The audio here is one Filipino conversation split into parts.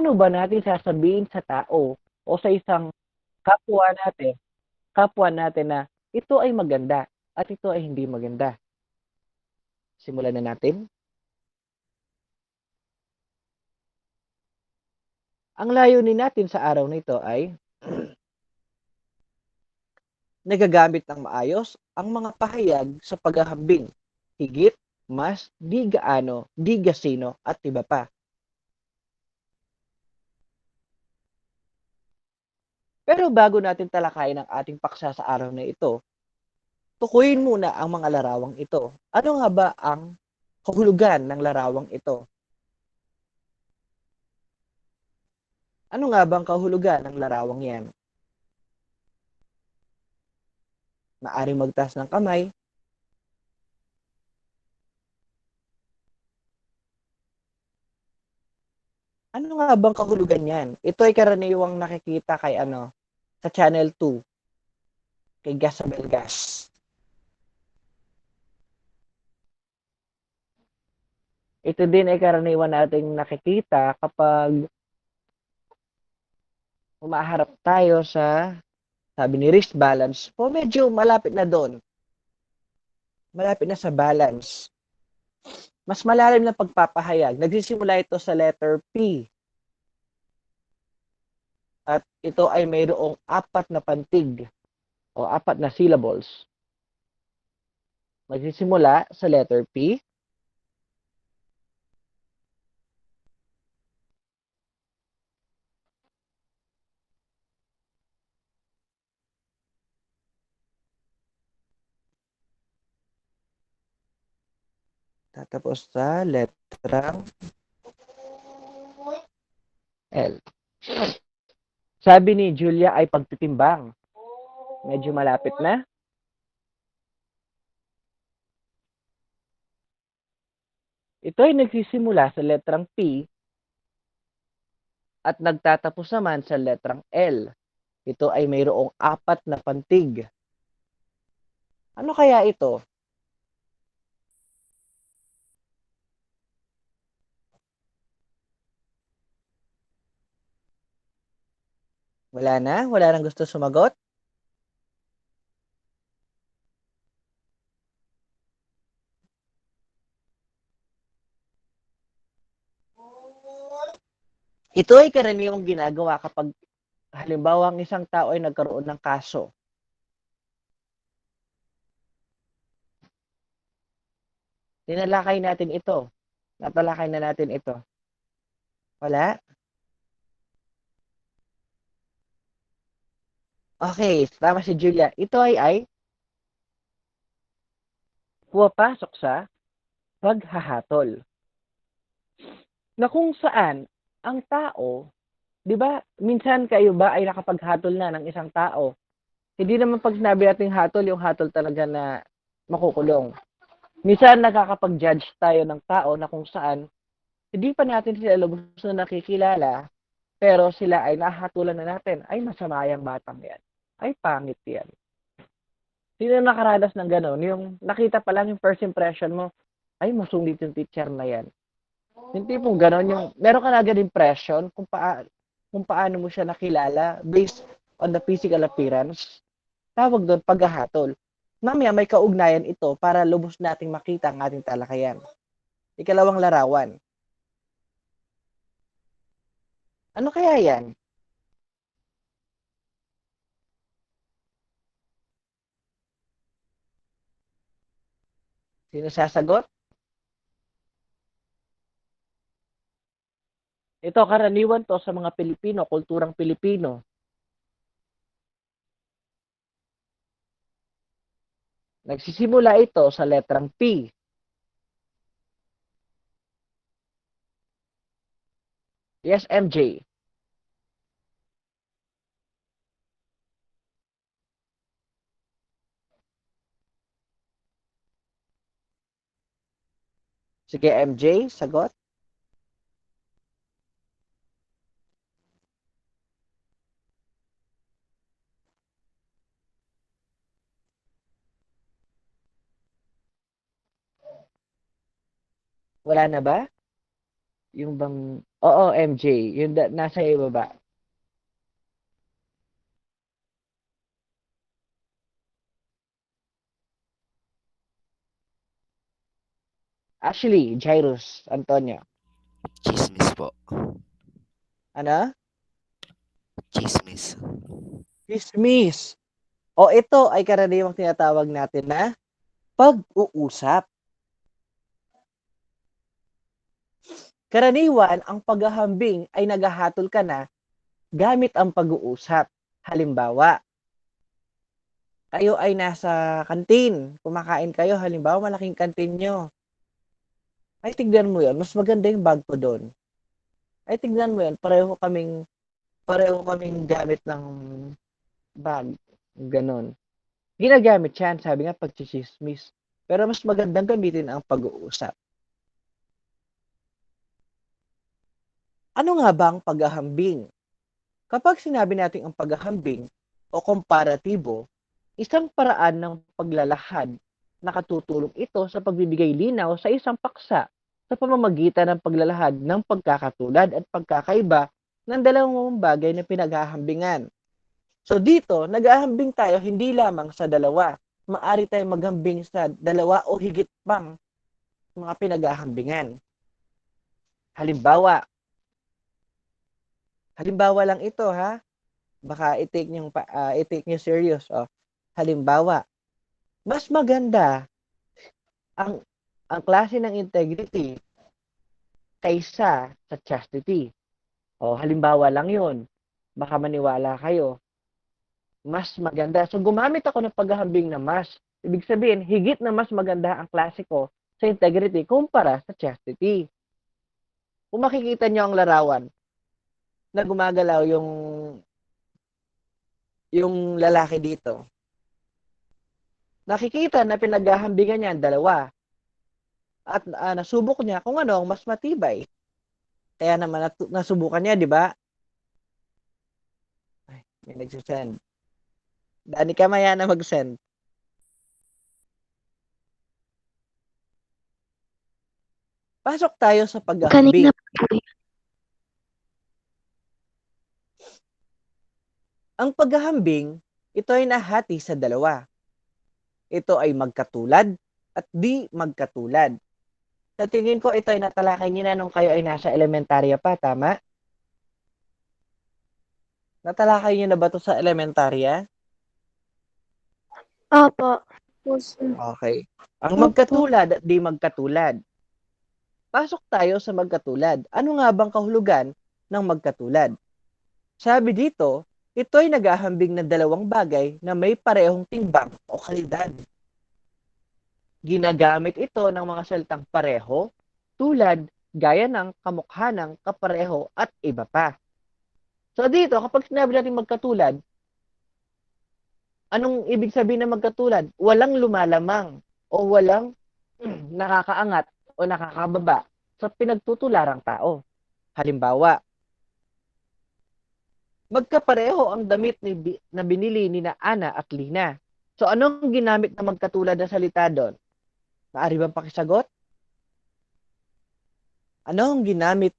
paano ba natin sasabihin sa tao o sa isang kapwa natin, na ito ay maganda at ito ay hindi maganda? Simulan na natin. Ang layunin natin sa araw na ito ay nagagamit ng maayos ang mga pahayag sa paghahambing, higit, mas, di gaano, di gasino, at iba pa. Pero bago natin talakayin ang ating paksa sa araw na ito, tukuyin muna ang mga larawang ito. Ano nga ba ang kahulugan ng larawang ito? Ano nga bang kahulugan ng larawang yan? Maaring magtaas ng kamay. Ano nga bang kahulugan yan? Ito ay karaniwang nakikita kay sa Channel 2, kay Gasabel Gas. Ito din ay karaniwan nating nakikita kapag umaharap tayo sa, sabi ni wrist balance, po medyo malapit na doon. Malapit na sa balance. Mas malalim na pagpapahayag. Nagsisimula ito sa letter P. At ito ay mayroong 4 na pantig o 4 na syllables. Nagsisimula sa letter P. Tatapos sa letrang L. Sabi ni Julia ay pagtitimbang. Medyo malapit na. Ito ay nagsisimula sa letrang P at nagtatapos naman sa letrang L. Ito ay mayroong 4 na pantig. Ano kaya ito? Wala na? Wala nang gusto sumagot? Ito ay karaniwang ginagawa kapag halimbawa ang isang tao ay nagkaroon ng kaso. Tinalakay natin ito. Natalakay na natin ito. Wala? Okay, tama si Julia. Ito ay pumapasok sa paghahatol. Na kung saan ang tao, 'di ba, minsan kayo ba ay nakapaghatol na ng isang tao? Hindi naman pag sinabi nating hatol, yung hatol talaga na makukulong. Minsan nakakapag-judge tayo ng tao na kung saan hindi pa natin sila lubos na nakikilala, pero sila ay nahatulan na natin. Ay, masama yung batang yan. Ay, pangit yan. Sino nakaranas ng gano'n? Yung nakita pa lang yung first impression mo, ay, masungit yung teacher na yan. Yung tipong gano'n, yung meron ka na agad impression kung paano mo siya nakilala based on the physical appearance. Tawag doon paghahatol. Mamaya may kaugnayan ito para lubos nating makita ang ating talakayan. Ikalawang larawan. Ano kaya yan? Sino sasagot? Ito, karaniwan to sa mga Pilipino, kulturang Pilipino. Nagsisimula ito sa letrang P. Yes, MJ. Sige, MJ, sagot. Wala na ba? Yung bang Oo, MJ. Yung nasa ibaba. Actually, Jairus, Antonio. Chismis po. Ano? Chismis. Dismiss. O ito ay karaniwang tinatawag natin na pag-uusap. Karaniwan, ang paghahambing ay naghahatol ka na gamit ang pag-uusap. Halimbawa, kayo ay nasa kantin, kumakain kayo, halimbawa malaking kantin nyo. Ay, tignan mo yun, mas maganda yung bag ko doon. Ay, tignan mo yun, pareho kaming gamit ng bag. Ganon. Ginagamit yan, sabi nga, pagchichismis. Pero mas magandang gamitin ang pag-uusap. Ano nga ba ang paghahambing? Kapag sinabi natin ang paghahambing o komparatibo, isang paraan ng paglalahad na katutulong ito sa pagbibigay linaw sa isang paksa sa pamamagitan ng paglalahad ng pagkakatulad at pagkakaiba ng dalawang bagay na pinaghahambingan. So dito, naghahambing tayo hindi lamang sa dalawa. Maari tayong maghambing sa dalawa o higit pang mga pinaghahambingan. Halimbawa lang ito ha. Baka i-take nyo serious. Oh. Halimbawa, mas maganda ang klase ng integrity kaysa sa chastity. O halimbawa lang 'yon. Baka maniwala kayo. Mas maganda. So gumamit ako ng paghahambing na mas. Ibig sabihin, higit na mas maganda ang klase ko sa integrity kumpara sa chastity. Kung makikita nyo ang larawan na gumagalaw yung lalaki dito, nakikita na pinaghahambingan niya ang dalawa. At nasubok niya kung ano ang mas matibay. Kaya naman nasubukan niya, di ba? Ay, may nagsisend. Dani ka maya na mag-send. Pasok tayo sa paghahambing. Kanina po yun. Ang paghahambing, ito ay nahati sa dalawa. Ito ay magkatulad at di magkatulad. Sa tingin ko, ito ay natalakay niyo na nung kayo ay nasa elementarya pa, tama? Natalakay niyo na ba ito sa elementarya? Opo. Okay. Ang magkatulad at di magkatulad. Pasok tayo sa magkatulad. Ano nga bang kahulugan ng magkatulad? Sabi dito, ito ay naghahambing ng dalawang bagay na may parehong timbang o kalidad. Ginagamit ito ng mga salitang pareho, tulad, gaya ng, kamukha ng, kapareho, at iba pa. So dito, kapag sinabi natin magkatulad, anong ibig sabihin ng magkatulad? Walang lumalamang o walang nakakaangat o nakakababa sa pinagtutularang tao. Halimbawa, magkapareho ang damit na binili ni na Ana at Lina. So anong ginamit na magkatulad na salita doon? Maaari bang pakisagot? Ano ang ginamit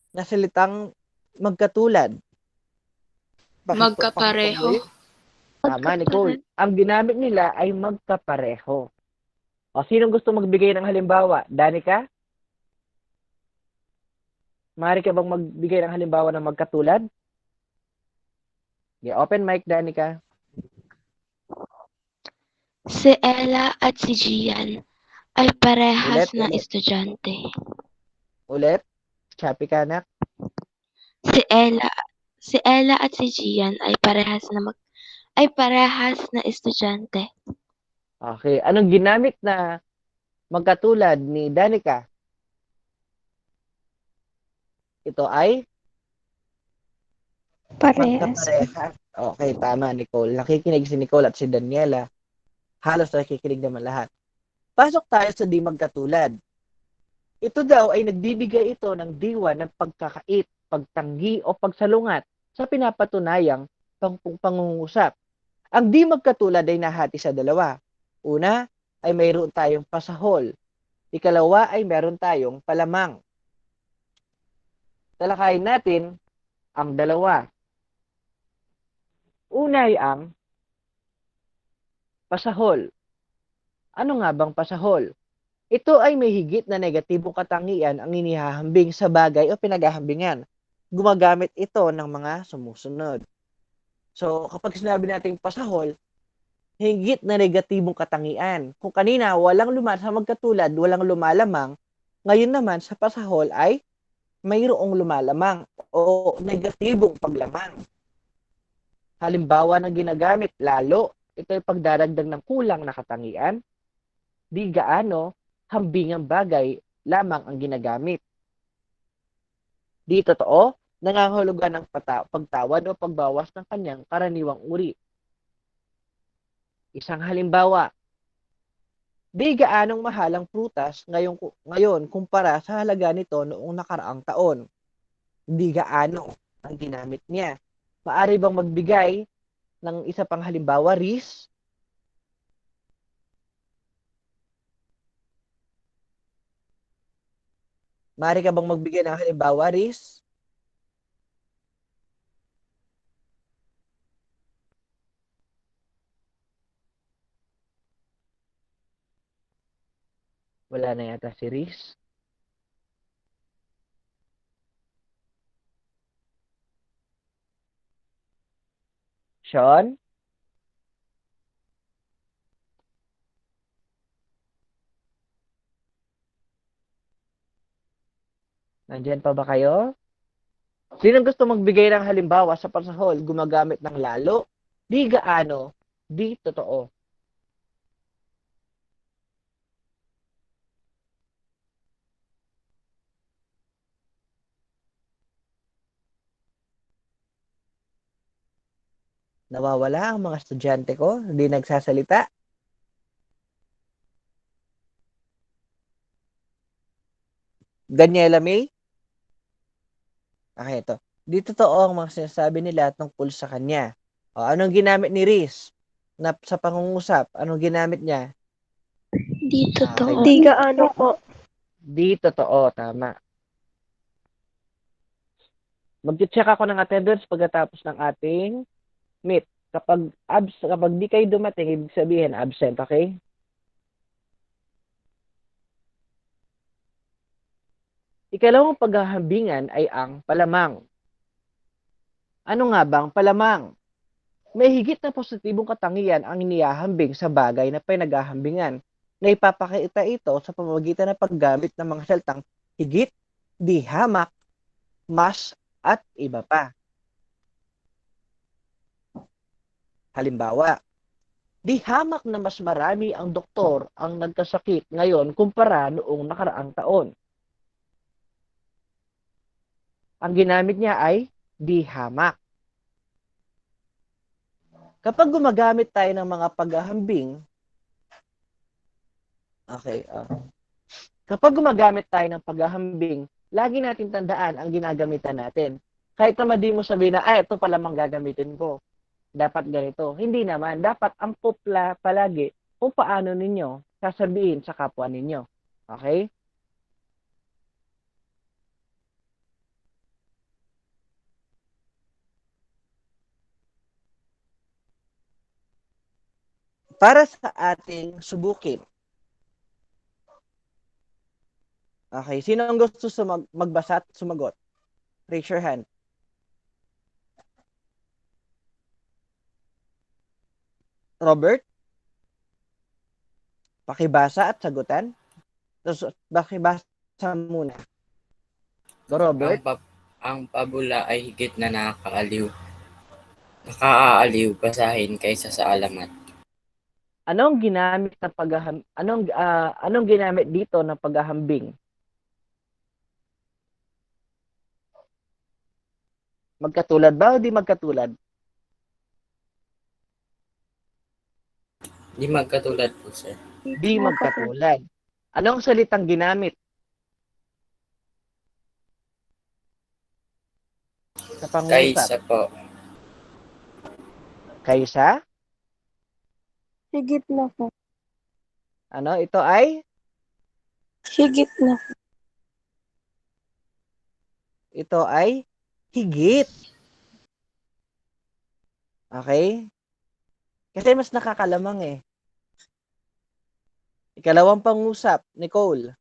na salitang magkatulad? Magkapareho. Tama, Nicole. Ang ginamit nila ay magkapareho. O, sinong gusto magbigay ng halimbawa? Danica? Maaari ka bang magbigay ng halimbawa ng magkatulad? Okay, open mic, Danica. Si Ella at si Gian ay parehas na Ulit. estudyante. Ulit? Chappy ka, anak. Si Ella at si Gian ay parehas na estudyante. Okay. Anong ginamit na magkatulad ni Danica? Ito ay? Parehas. Magkaparehas. Okay, tama, Nicole. Nakikinig si Nicole at si Daniela. Halos nakikinig naman lahat. Pasok tayo sa di magkatulad. Ito daw ay nagbibigay ito ng diwa ng pagkakait, pagtanggi o pagsalungat sa pinapatunayang pangungusap. Ang di magkatulad ay nahati sa dalawa. Una ay mayroon tayong pasahol. Ikalawa ay meron tayong palamang. Talakayin natin ang dalawa. Una ay ang pasahol. Ano nga bang pasahol? Ito ay may higit na negatibong katangian ang inihahambing sa bagay o pinaghahambingan. Gumagamit ito ng mga sumusunod. So, kapag sinabi nating pasahol, higit na negatibong katangian. Kung kanina, sa magkatulad, walang lumalamang, ngayon naman sa pasahol ay mayroong lumalamang o negatibong paglamang. Halimbawa ng ginagamit, lalo, ito ay pagdaragdag ng kulang na katangian, di gaano, hambingang bagay lamang ang ginagamit. Di totoo, nangangahulugan ng pagtawad o pagbawas ng kanyang karaniwang uri. Isang halimbawa, di gaanong mahal ang prutas ngayon kumpara sa halaga nito noong nakaraang taon. Di gaano ang ginamit niya. Maari bang magbigay ng isa pang halimbawa, Riz? Maari ka bang magbigay ng halimbawa, Riz? Wala na yata si Riz. Sean? Nandiyan pa ba kayo? Sinong gusto magbigay ng halimbawa sa pasahol gumagamit ng lalo, di gaano, di totoo? Nawawala ang mga estudyante ko, hindi nagsasalita. Daniela May? Okay, ito. Di totoo ang mga sinasabi nila tungkol sa kanya. O, anong ginamit ni Riz sa pangungusap? Anong ginamit niya? Di totoo. Di gaano po. Di totoo, tama. Mag-check ako ng attendance pagkatapos ng ating meet. Kapag di kayo dumating, ibig sabihin absent, okay? Ikalawang paghahambingan ay ang palamang. Ano nga bang palamang? May higit na positibong katangian ang inihahambing sa bagay na pinaghahambingan na ipapakita ito sa pamamagitan ng paggamit ng mga salitang higit, di hamak, mas, at iba pa. Halimbawa, di hamak na mas marami ang doktor ang nagkasakit ngayon kumpara noong nakaraang taon. Ang ginamit niya ay di hamak. Kapag gumagamit tayo ng mga paghahambing, kapag gumagamit tayo ng paghahambing, lagi natin tandaan ang ginagamitan natin. Kahit naman di mo sabihin na, ito pala mang gagamitin ko. Dapat ganito. Hindi naman. Dapat ang pupla palagi kung paano ninyo sasabihin sa kapwa ninyo. Okay? Para sa ating subukin. Okay, sino ang gusto magbasa at sumagot? Raise your hand. Robert? Pakibasa at sagutan? Pakibasa muna. Go, Robert. Ang pabula ay higit na nakaaaliw basahin kaysa sa alamat. Anong ginamit anong ginamit dito ng paghahambing? Magkatulad ba o di magkatulad? Di magkatulad po, sir. Di magkatulad. Anong salitang ginamit? Sa pangungusap. Kaysa po. Kaysa? Higit na po. Ano? Ito ay? Higit na po. Ito ay higit. Okay? Kasi mas nakakalamang eh. Ikalawang pangusap, Nicole.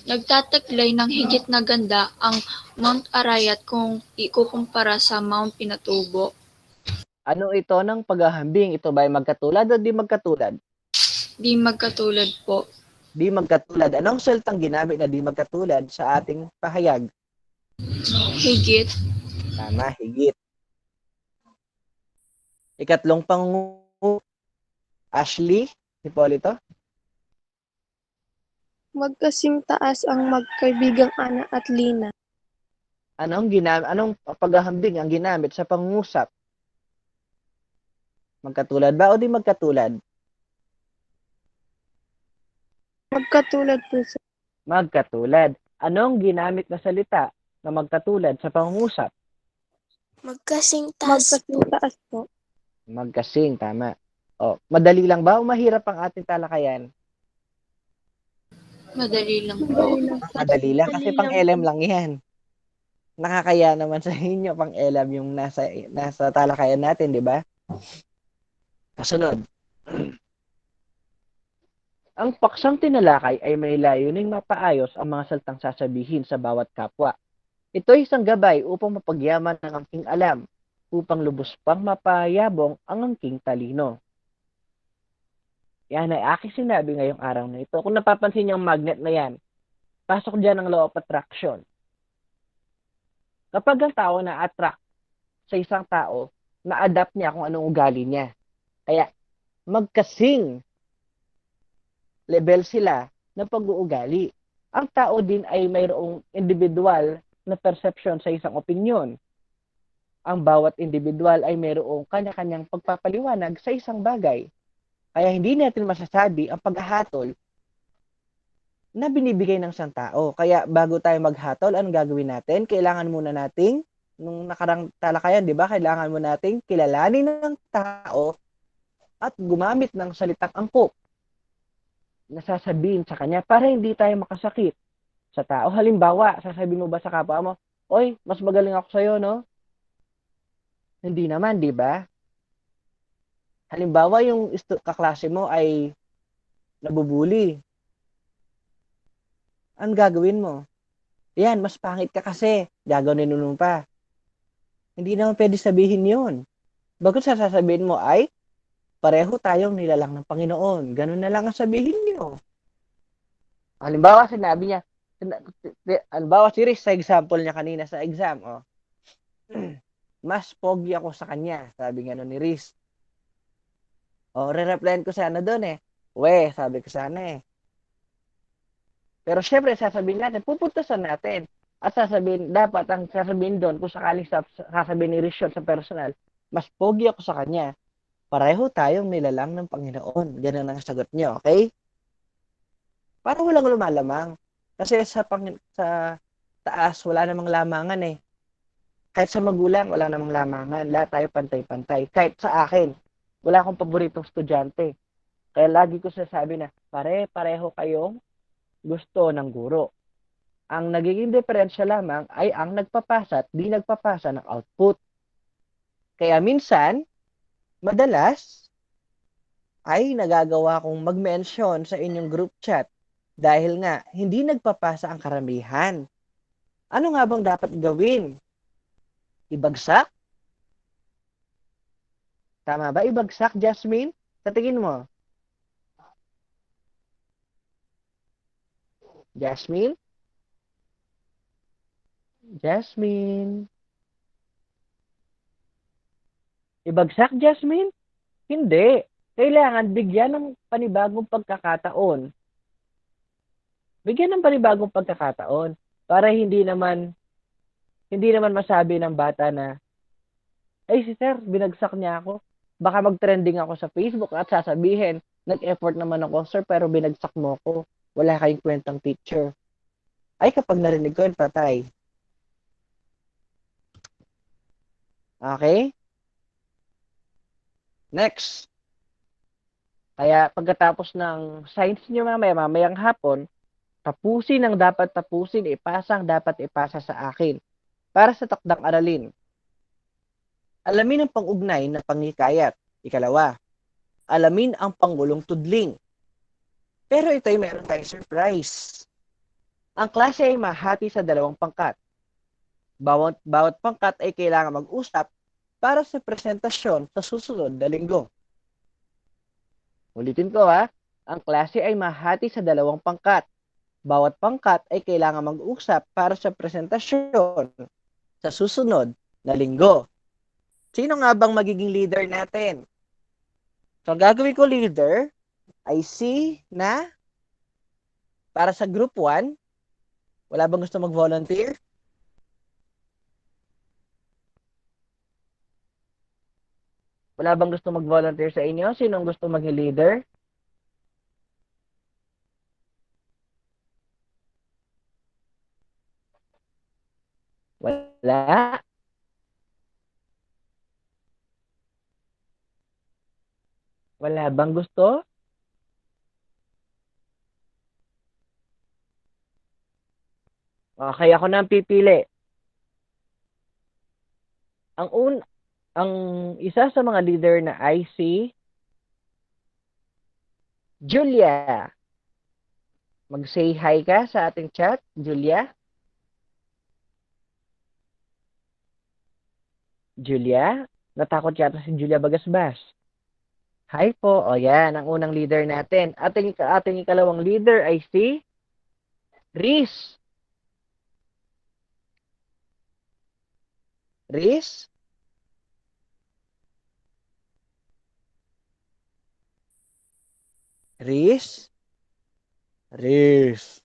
Nagtataglay ng higit na ganda ang Mount Arayat kung ikukumpara sa Mount Pinatubo. Ano ito ng paghahambing? Ito ba ay magkatulad o di magkatulad? Di magkatulad po. Di magkatulad. Anong salitang ginamit na di magkatulad sa ating pahayag? Higit. Tama, higit. Ikatlong pangusap, Ashley, Hipolito. Magkasing taas ang magkaibigang Ana at Lina. Anong paghahambing ang ginamit sa pangungusap? Magkatulad ba o di magkatulad? Magkatulad po, sir. Magkatulad. Anong ginamit na salita na magkatulad sa pangungusap? Magkasing taas Magkasing taas po. Magkasing, tama. O, madali lang ba o mahirap ang ating talakayan? Madali lang po. Madali lang kasi pang-LM lang yan. Nakakaya naman sa inyo pang-LM yung nasa talakayan natin, di ba? Kasunod. Ang paksang tinalakay ay may layuning mapaayos ang mga salitang sasabihin sa bawat kapwa. Ito ay isang gabay upang mapagyaman ang angking alam, upang lubos pang mapayabong ang angking talino. Yan ay aking sinabi ngayong araw na ito. Kung napapansin niyo ang magnet na yan, pasok dyan ang law of attraction. Kapag ang tao na-attract sa isang tao, na-adapt niya kung anong ugali niya. Kaya magkasing level sila ng pag-uugali. Ang tao din ay mayroong individual na perception sa isang opinion. Ang bawat individual ay mayroong kanya-kanyang pagpapaliwanag sa isang bagay. Kaya hindi natin masasabi ang paghahatol na binibigay ng isang tao. Kaya bago tayo maghatol, anong gagawin natin? Kailangan muna nating, nung nakarang talakayan, di ba? Kailangan muna nating kilalanin ng tao at gumamit ng salitang angkop na sasabihin sa kanya para hindi tayo makasakit sa tao. Halimbawa, sasabihin mo ba sa kapwa mo, oy, mas magaling ako sa'yo, no? Hindi naman, di ba? Halimbawa, yung kaklase mo ay nabubuli. Anong gagawin mo? Yan, mas pangit ka kasi. Gagawin mo pa. Hindi naman pwede sabihin yun. Bakit sasabihin mo ay, pareho tayong nilalang ng Panginoon. Ganun na lang ang sabihin niyo. Halimbawa, sinabi niya, halimbawa, si Riz, sa example niya kanina sa exam, oh. Mas pogi ako sa kanya. Sabi nga ni Riz. O, re-replyan ko sana doon eh. We, sabi ko sana eh. Pero syempre, sasabihin natin, pupuntasan natin. At sasabihin, dapat ang sasabihin doon, kung sakaling sasabihin ni Riz sa personal, mas pogi ako sa kanya. Pareho tayong nilalang ng Panginoon. Ganun ang sagot niyo, okay? Para walang lumalamang. Kasi sa taas, wala namang lamangan eh. Kahit sa magulang, wala namang lamangan. Lahat tayo pantay-pantay. Kahit sa akin, wala akong paboritong estudyante. Kaya lagi ko sasabi na, pareho kayong gusto ng guro. Ang nagiging diferensya lamang ay ang nagpapasa at di nagpapasa ng output. Kaya minsan, madalas, ay nagagawa kong mag-mention sa inyong group chat dahil nga, hindi nagpapasa ang karamihan. Ano nga bang dapat gawin? Ibagsak? Tama ba? Ibagsak, Jasmine? Sa tingin mo? Jasmine? Jasmine? Ibagsak, Jasmine? Hindi. Kailangan bigyan ng panibagong pagkakataon. Bigyan ng panibagong pagkakataon para hindi naman masabi ng bata na, ay si sir, binagsak niya ako. Baka mag-trending ako sa Facebook at sasabihin, nag-effort naman ako, sir, pero binagsak mo ko. Wala kayong kwentang teacher. Ay, kapag narinig ko yun, patay. Okay? Next. Kaya pagkatapos ng science nyo mamayang hapon, Tapusin ang dapat tapusin, ipasa ang dapat ipasa sa akin. Para sa takdang aralin. Alamin ang pang-ugnay ng pangikayat. Ikalawa, alamin ang panggulong tudling. Pero ito ay meron tayong surprise. Ang klase ay mahati sa 2 pangkat. Bawat pangkat ay kailangan mag-usap para sa presentasyon sa susunod na linggo. Ulitin ko ha, ang klase ay mahati sa 2 pangkat. Bawat pangkat ay kailangan mag-usap para sa presentasyon sa susunod na linggo. Sino nga bang magiging leader natin? So, gagawin ko leader ay si na para sa group 1. Wala bang gusto mag-volunteer? Wala bang gusto mag-volunteer sa inyo? Sinong gusto maging leader? Wala. Wala bang gusto? Okay, ako na ang pipili. Ang isa sa mga leader na ay si Julia. Mag-say hi ka sa ating chat, Julia. Julia? Natakot yata si Julia Bagasbas. Hi po. O yan, ang unang leader natin. Ating ikalawang leader ay si Riz. Riz? Riz? Riz.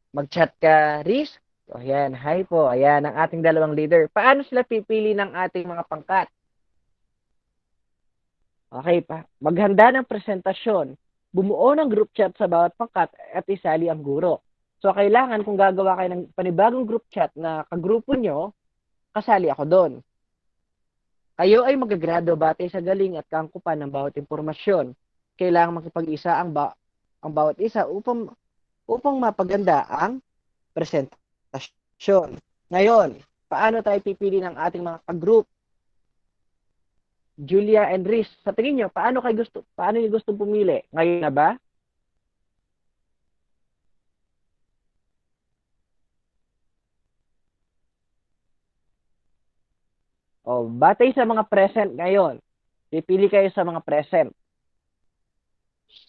Mag-chat ka, Riz. O yan, hi po. Ayan, ang ating dalawang leader. Paano sila pipili ng ating mga pangkat? Okay pa. Maghanda ng presentasyon. Bumuo ng group chat sa bawat pangkat at isali ang guro. So, kailangan kung gagawa kayo ng panibagong group chat na kagrupo nyo, kasali ako doon. Kayo ay magagrado batay sa galing at kaangkupan ng bawat impormasyon. Kailangan makipag-isa ang bawat isa upang mapaganda ang presentasyon. Ngayon, paano tayo pipili ng ating mga kagroup? Julia and Riz, sa tingin nyo, paano niyo gustong pumili? Ngayon na ba? O, batay sa mga present ngayon. Pipili kayo sa mga present.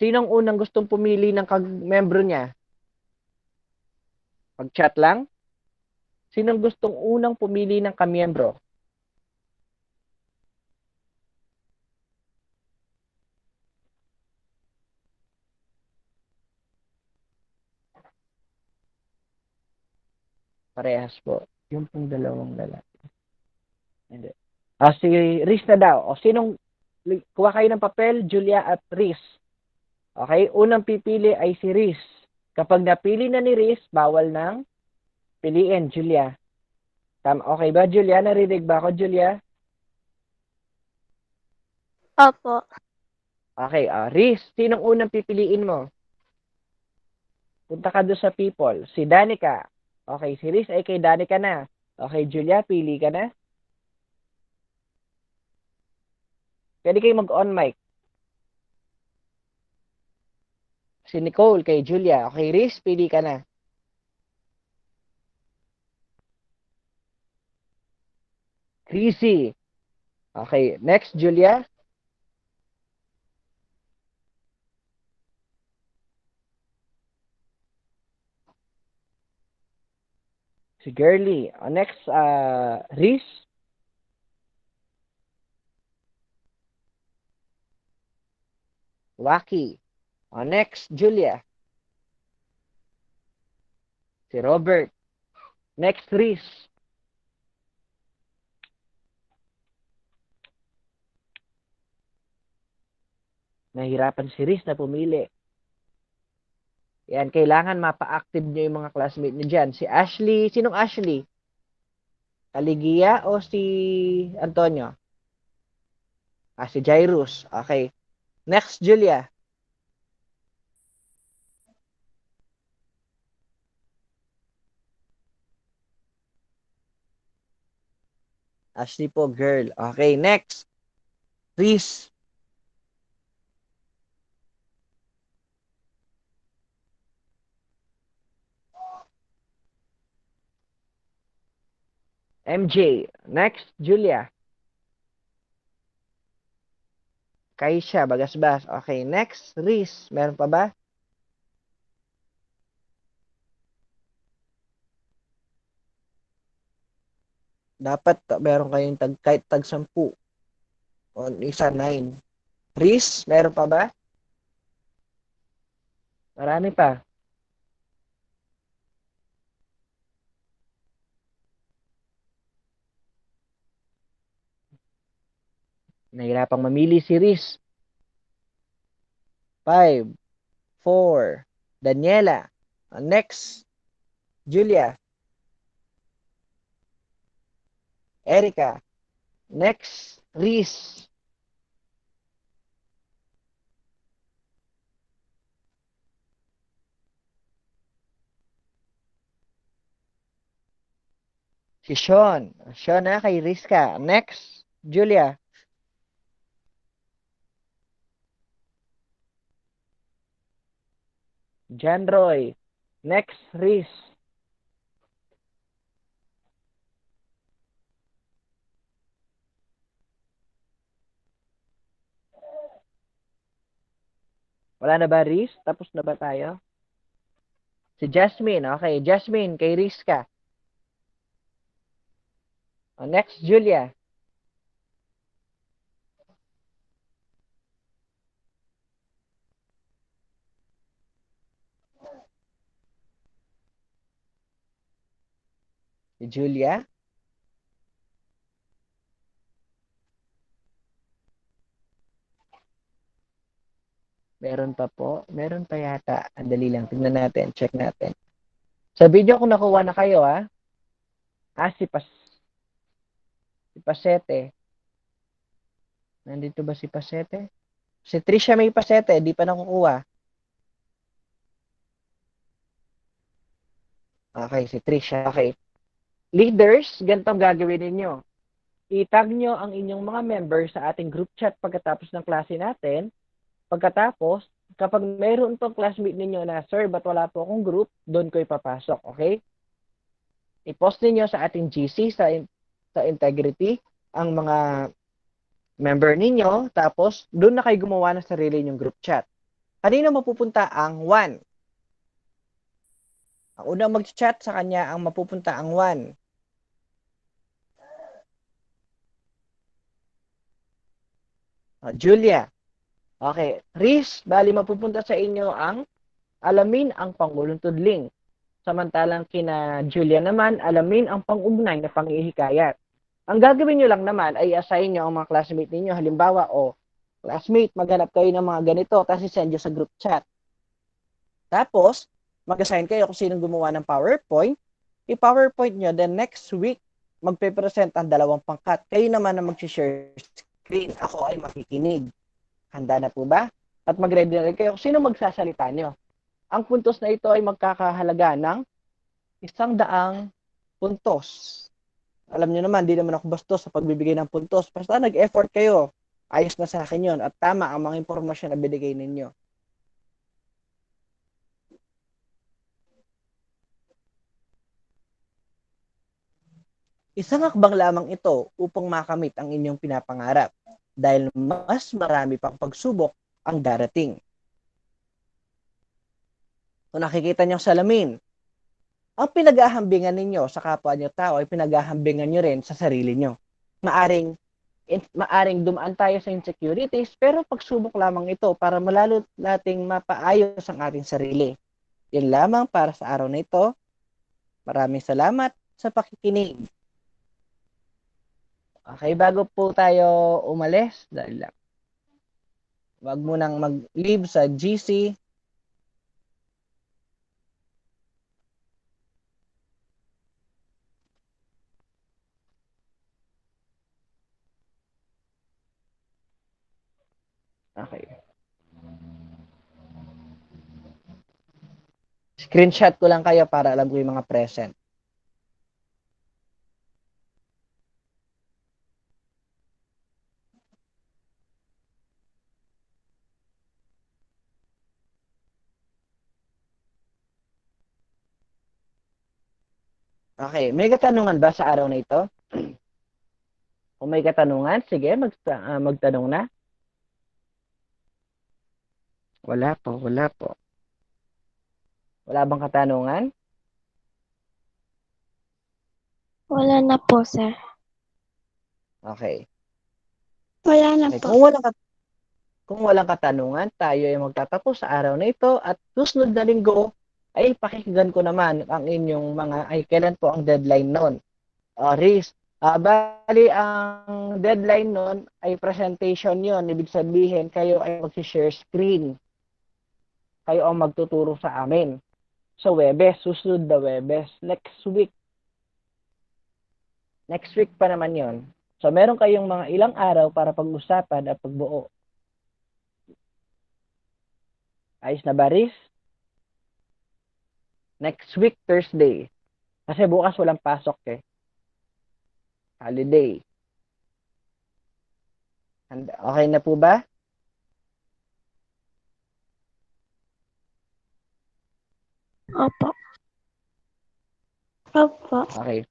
Sinong unang gustong pumili ng membro niya? Pag-chat lang? Sinong gustong unang pumili ng kamiyembro? Parehas po. Yung pong dalawang lalaki. Hindi. Si Riz na daw. O, kuha kayo ng papel, Julia at Riz. Okay? Unang pipili ay si Riz. Kapag napili na ni Riz, bawal nang piliin, Julia. Okay ba, Julia? Narinig ba ako, Julia? Opo. Okay, Riz, sinong unang pipiliin mo? Punta ka doon sa people. Si Danica. Okay, si Riz ay kay Danica na. Okay, Julia, pili ka na. Pwede kayo mag-on mic. Si Nicole kay Julia. Okay, Riz, pili ka na. Chrissy. Okay, next, Julia. Si Girly. Next, Riz. Waki. Next, Julia. Si Robert. Next, Riz. Nahirapan si Riz na pumili. Yan, kailangan mapa-active nyo yung mga classmate nyo dyan. Si Ashley, sinong Ashley? Aligia o si Antonio? Si Jairus. Okay. Next, Julia. Ashley po, girl. Okay, next. Reese. MJ. Next, Julia. Kaisha, Bagasbas. Okay, next, Reese. Meron pa ba? Dapat meron kayong kahit tag 10. O isa 9. Reese, meron pa ba? Marami pa. Nahirapang mamili si Reese. 5, 4, Daniela. Next, Julia. Erica. Next, Reese. Si Sean. Sean na, kay Reese ka. Next, Julia. Jan Roy. Next, Reese. Wala na ba, Reese? Tapos na ba tayo? Si Jasmine. Okay, Jasmine, kay Reese ka. Next, Julia. Si Julia. Meron pa po. Meron pa yata. Andali lang. Tingnan natin. Check natin. Sa video ko nakuha na kayo, ha? Si Pasete. Nandito ba si Pasete? Si Trisha may Pasete. Di pa nakukuha. Okay, si Trisha. Okay. Leaders, ganito gagawin ninyo. I-tag nyo ang inyong mga members sa ating group chat pagkatapos ng klase natin. Pagkatapos, kapag mayroon pong classmate ninyo na, sir, ba't wala po akong group, doon ko ipapasok, okay? I-post ninyo sa ating GC, sa Integrity, ang mga member ninyo, tapos doon na kayo gumawa ng sarili nyong group chat. Kanino mapupunta ang 1? Ang unang mag-chat sa kanya, ang mapupunta ang 1. Julia. Okay. Reese, bali mapupunta sa inyo ang alamin ang Pangulong Tudling. Samantalang kina Julia naman, alamin ang pang-ugnay na panghihikayat. Ang gagawin nyo lang naman ay assign nyo ang mga classmate ninyo. Halimbawa, classmate, maghanap kayo ng mga ganito, tapos send nyo sa group chat. Tapos, mag-assign kayo kung sinong gumawa ng PowerPoint. I-PowerPoint nyo, then next week, magpe-present ang dalawang pangkat. Kayo naman ang mag-share screen. Ako ay makikinig. Handa na po ba? At mag-ready na rin kayo kung sino magsasalita nyo. Ang puntos na ito ay magkakahalaga ng 100 puntos. Alam nyo naman, di naman ako bastos sa pagbibigay ng puntos. Basta nag-effort kayo. Ayos na sa akin yun. At tama ang mga impormasyon na binigay ninyo. Isang hakbang lamang ito upang makamit ang inyong pinapangarap dahil mas marami pang pagsubok ang darating. Kung nakikita nyo sa salamin, ang pinaghahambingan ninyo sa kapwa nyo tao ay pinaghahambingan nyo rin sa sarili nyo. Maaring dumaan tayo sa insecurities, pero pagsubok lamang ito para malalo nating mapaayos ang ating sarili. Yan lamang para sa araw na ito. Maraming salamat sa pakikinig. Okay, bago po tayo umalis, dahil lang, wag mo nang mag-leave sa GC. Okay. Screenshot ko lang kayo para alam ko yung mga present. Okay, may katanungan ba sa araw na ito? Kung may katanungan, sige, magtanong na. Wala po, wala po. Wala bang katanungan? Wala na po, sir. Okay. Wala na Okay, po. kung walang katanungan, tayo ay magtatapos sa araw na ito at susunod na linggo ay pakikinggan ko naman ang inyong kailan po ang deadline nun. Riz, bali ang deadline nun ay presentation yon. Ibig sabihin, kayo ay mag-share screen. Kayo ang magtuturo sa amin. Sa Webes, susunod na Webes. Next week pa naman yon. So, meron kayong mga ilang araw para pag-usapan at pagbuo. Ayos na ba, Riz? Next week, Thursday. Kasi bukas walang pasok eh. Holiday. Okay na po ba? Opo. Opo. Okay.